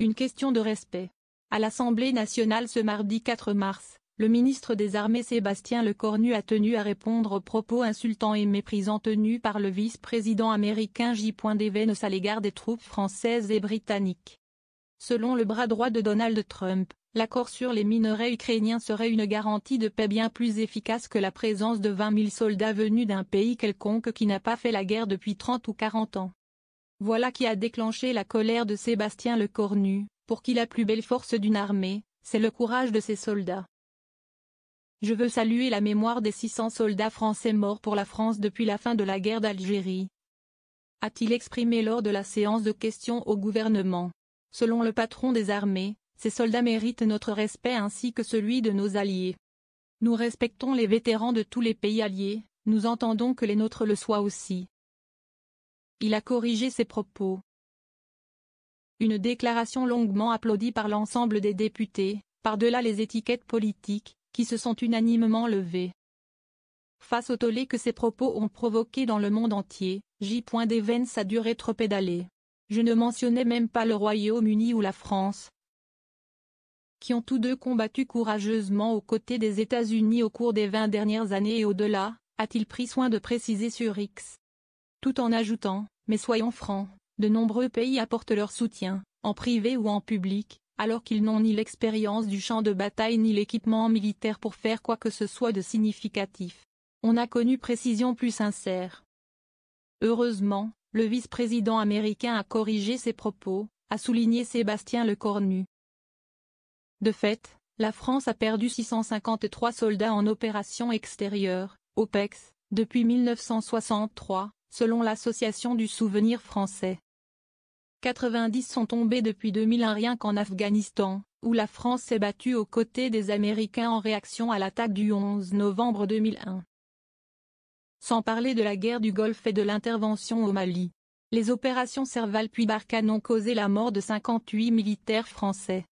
Une question de respect. À l'Assemblée nationale ce mardi 4 mars, le ministre des Armées Sébastien Lecornu a tenu à répondre aux propos insultants et méprisants tenus par le vice-président américain J. Vance à l'égard des troupes françaises et britanniques. Selon le bras droit de Donald Trump, l'accord sur les minerais ukrainiens serait une garantie de paix bien plus efficace que la présence de 20 000 soldats venus d'un pays quelconque qui n'a pas fait la guerre depuis 30 ou 40 ans. Voilà qui a déclenché la colère de Sébastien Lecornu, pour qui la plus belle force d'une armée, c'est le courage de ses soldats. Je veux saluer la mémoire des 600 soldats français morts pour la France depuis la fin de la guerre d'Algérie, a-t-il exprimé lors de la séance de questions au gouvernement. Selon le patron des armées, ces soldats méritent notre respect ainsi que celui de nos alliés. Nous respectons les vétérans de tous les pays alliés, nous entendons que les nôtres le soient aussi. Il a corrigé ses propos. Une déclaration longuement applaudie par l'ensemble des députés, par-delà les étiquettes politiques, qui se sont unanimement levées. Face au tollé que ces propos ont provoqué dans le monde entier, J. Vance a dû rétropédaler. Je ne mentionnais même pas le Royaume-Uni ou la France, qui ont tous deux combattu courageusement aux côtés des États-Unis au cours des 20 dernières années et au-delà, a-t-il pris soin de préciser sur X. Tout en ajoutant, mais soyons francs, de nombreux pays apportent leur soutien, en privé ou en public, alors qu'ils n'ont ni l'expérience du champ de bataille ni l'équipement militaire pour faire quoi que ce soit de significatif. On a connu précision plus sincère. Heureusement, le vice-président américain a corrigé ses propos, a souligné Sébastien Lecornu. De fait, la France a perdu 653 soldats en opérations extérieures, OPEX, depuis 1963, selon l'Association du souvenir français. 90 sont tombés depuis 2001 rien qu'en Afghanistan, où la France s'est battue aux côtés des Américains en réaction à l'attaque du 11 novembre 2001. Sans parler de la guerre du Golfe et de l'intervention au Mali. Les opérations Serval puis Barkhane ont causé la mort de 58 militaires français.